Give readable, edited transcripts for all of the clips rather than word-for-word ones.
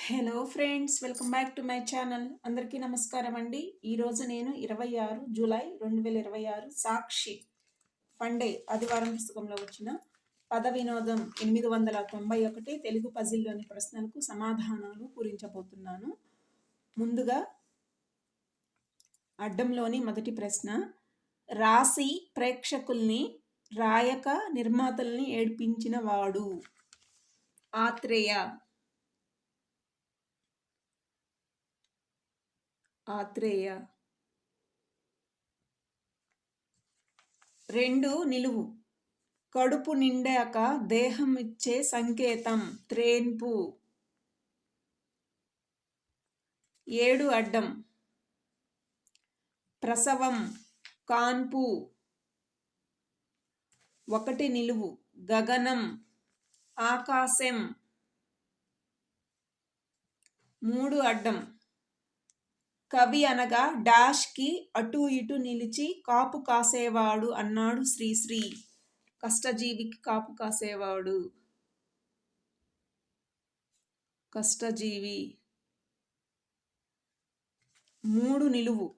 Hello friends, welcome back to my channel. అందరికీ నమస్కారం అండి. ఈరోజు నేను 26 జూలై 2026 సాక్షి ఫండే ఆదివారం పుస్తకంలో వచ్చిన పద వినోదం 891 తెలుగు పజిల్లోని ప్రశ్నలకు సమాధానాలు పూరించబోతున్నాను. ముందుగా అడ్డంలోని మొదటి ప్రశ్న, రాసి ప్రేక్షకుల్ని రాయక నిర్మాతల్ని ఏడ్పించిన వాడు. ఆత్రేయ. 2 నిలువు. కడుపు నిండాక దేహం ఇచ్చే సంకేతం త్రేన్పు. 7 అడ్డం. ప్రసవం కాన్పు. 1 నిలువు. గగనం ఆకాశం. 3 అడ్డం. కవి అనగా డాష్కి అటు ఇటు నిలిచి కాపు కాసేవాడు అన్నాడు శ్రీశ్రీ. కష్టజీవికి కాపు కాసేవాడు. కష్టజీవి. 3 నిలువు.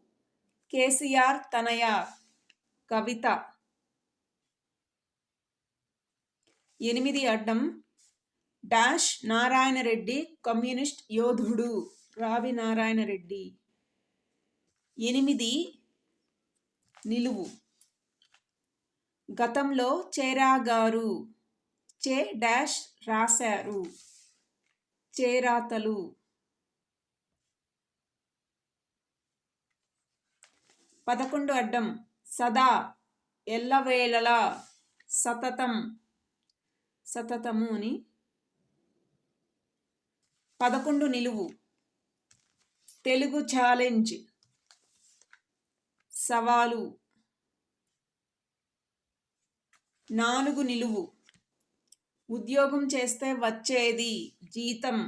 కేసీఆర్ తనయ కవిత. 8 అడ్డం. డాష్ నారాయణరెడ్డి కమ్యూనిస్ట్ యోధుడు. రావి నారాయణరెడ్డి. 8 నిలువు. గతంలో చేరాగారు. చే డాష్ రాశారు. చేరాతలు. 11 అడ్డం. సదా ఎల్లవేళలా సతతం సతతము అని. 11 నిలువు. తెలుగు ఛాలెంజ్ సవాలు. 4 నిలువు. ఉద్యోగం చేస్తే వచ్చేది జీతం.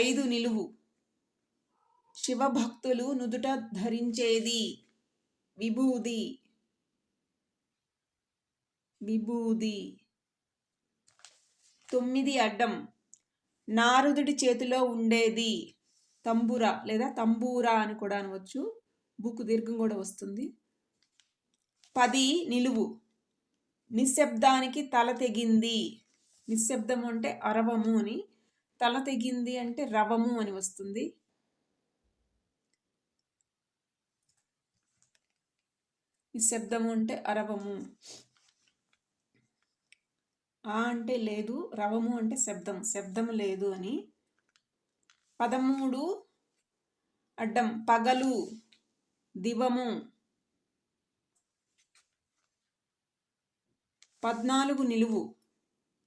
5 నిలువు. శివభక్తులు నుదుట ధరించేది విభూది. విభూది. 9 అడ్డం. నారదుడి చేతిలో ఉండేది తంబురా లేదా తంబూరా అని కూడా అనవచ్చు. బుక్ దీర్ఘం కూడా వస్తుంది. 10 నిలువు. నిశ్శబ్దానికి తల తెగింది. నిశ్శబ్దము అంటే అరవము అని. తల తెగింది అంటే రవము అని వస్తుంది. నిశ్శబ్దము అంటే అరవము. ఆ అంటే లేదు, రవము అంటే శబ్దం, శబ్దం లేదు అని. 13 అడ్డం. పగలు దివము. 14 నిలువు.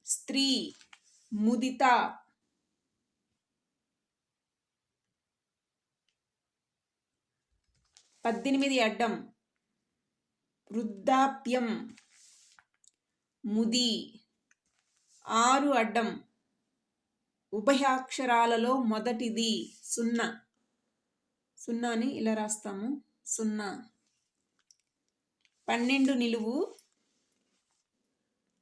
స్త్రీ ముదిత. 18 అడ్డం. వృద్ధాప్యం ముది. 6 అడ్డం. ఉభయాక్షరాలలో మొదటిది సున్నా. సున్నాని ఇలా రాస్తాము, సున్నా. 12 నిలువు.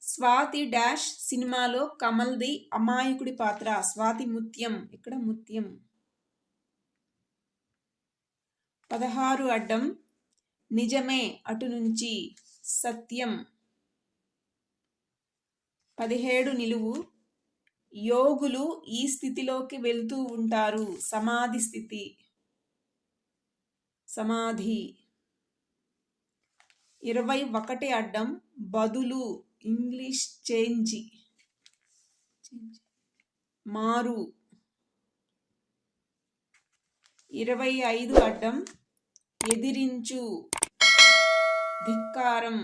స్వాతి డాష్ సినిమాలో కమల్ది అమాయకుడి పాత్ర. స్వాతి ముత్యం. ఇక్కడ ముత్యం. 16 అడ్డం. నిజమే అటు నుంచి సత్యం. 17 నిలువు. యోగులు ఈ స్థితిలోకి వెళ్తూ ఉంటారు. సమాధి స్థితి. సమాధి. 21 అడ్డం. బదులు ఇంగ్లీష్ చేంజ్ మారు. 25 అడ్డం. ఎదిరించు ధిక్కారం.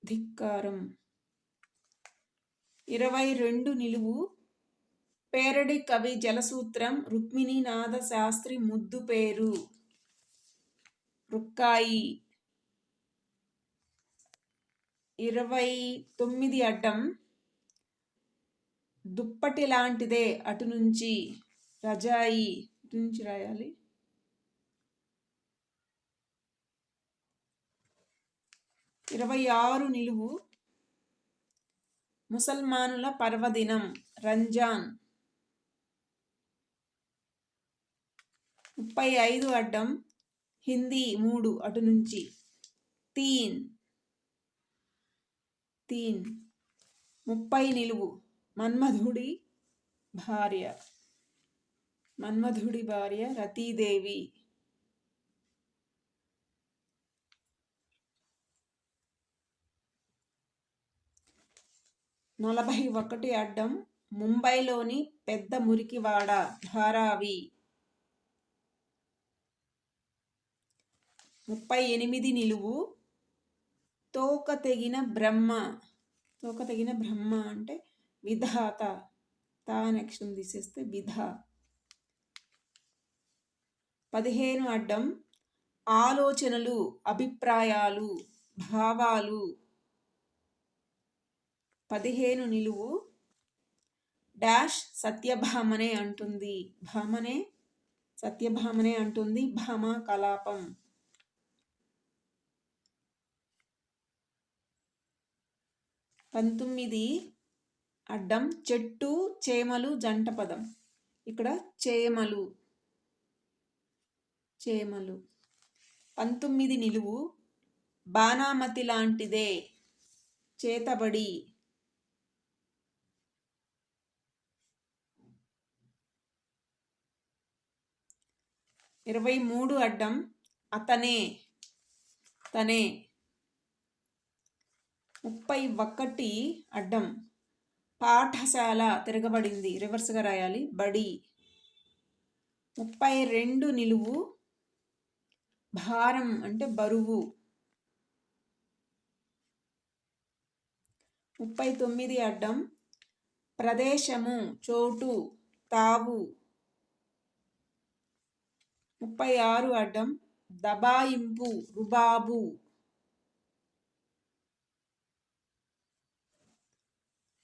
ధిక్కారం. 22 నిలువు. పేరడి కవి జలసూత్రం రుక్మిణీనాథ శాస్త్రి ముద్దు పేరు రుక్కాయి. 29 అడ్డం. దుప్పటి లాంటిదే అటు నుంచి రజాయి. ఇటు నుంచి రాయాలి. 26 నిలువు. ముసల్మానుల పర్వదినం రంజాన్. 35 అడ్డం హిందీ 3 అటు నుంచి తీన్. 30 నిలువు మన్మధుడి భార్య రతీదేవి. 41 అడ్డం ముంబైలోని పెద్ద మురికివాడ ధారావి. 38 నిలువు తోక తెగిన బ్రహ్మ అంటే విధాత. తా నెక్స్ట్ తీసేస్తే విధా. 15 అడ్డం ఆలోచనలు, అభిప్రాయాలు, భావాలు. 15 నిలువు డాష్ సత్యభామనే అంటుంది. భామ కలాపం. 19 అడ్డం చెట్టు చేమలు జంట పదం. ఇక్కడ చేమలు. 19 నిలువు బాణామతి లాంటిదే చేతబడి. 23 అడ్డం అతనే తనే. 31 అడ్డం పాఠశాల తిరగబడింది రివర్స్గా రాయాలి బడి. 32 నిలువు భారం అంటే బరువు. 39 అడ్డం ప్రదేశము చోటు తావు. 36 అడ్డం దబాయింపు రుబాబు.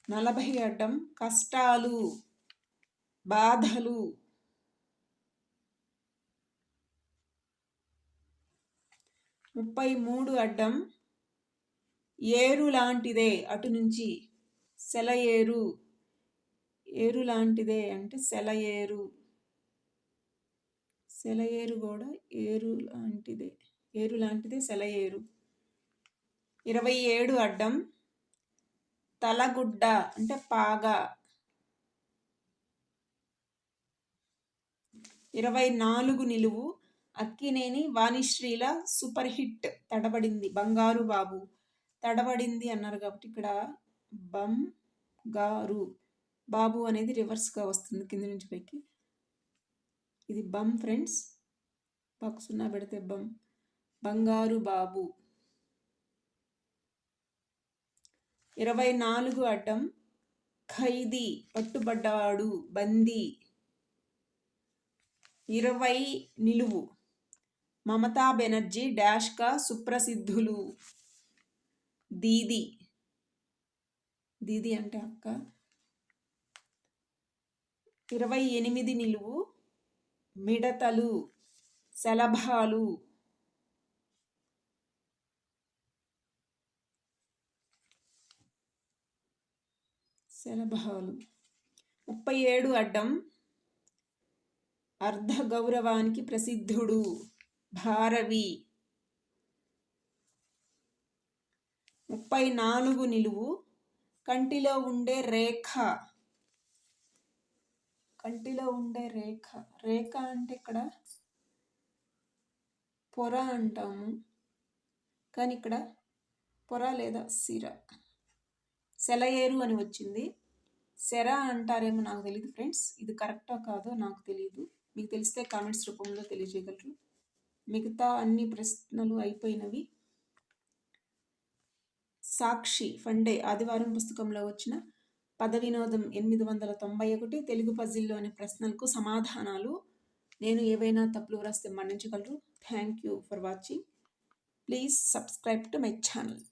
40 అడ్డం కష్టాలు బాధలు. 33 అడ్డం ఏరు లాంటిదే అటు నుంచి సెలయేరు. ఏరు లాంటిదే అంటే సెలయేరు. సెలయేరు కూడా ఏరు లాంటిదే సెలయేరు. 27 అడ్డం తలగుడ్డ అంటే పాగా. 24 నిలువు అక్కినేని వాణిశ్రీల సూపర్ హిట్ తడబడింది బంగారు బాబు. తడబడింది అన్నారు కాబట్టి ఇక్కడ బంగారు బాబు అనేది రివర్స్గా వస్తుంది కింద నుంచి పైకి. ఇది బమ్ ఫ్రెండ్స్, పక్క 0 పెడితే బమ్. బంగారు బాబు. 24 అడ్డం ఖైదీ పట్టుబడ్డవాడు బందీ. 20 నిలువు మమతా బెనర్జీ డాష్గా సుప్రసిద్ధులు దీది అంటే అక్క. 28 నిలువు మిడతలు శలభాలు. 37 అడ్డం అర్ధ గౌరవానికి ప్రసిద్ధుడు భారవి. 34 నిలువు కంటిలో ఉండే రేఖ. రేఖ అంటే ఇక్కడ పొర అంటాము, కానీ ఇక్కడ పొర లేదా సిర. సెలయేరు అని వచ్చింది. సెర అంటారేమో నాకు తెలియదు ఫ్రెండ్స్. ఇది కరెక్టా కాదో నాకు తెలియదు. మీకు తెలిస్తే కామెంట్స్ రూపంలో తెలియజేయగలరు. మిగతా అన్ని ప్రశ్నలు అయిపోయినవి. సాక్షి ఫండే ఆదివారం పుస్తకంలో వచ్చిన పద వినోదం 891 తెలుగు పజిల్లోని ప్రశ్నలకు సమాధానాలు. నేను ఏవైనా తప్పులు వ్రాస్తే మన్నించగలరు. Thank you for watching. Please subscribe to my channel.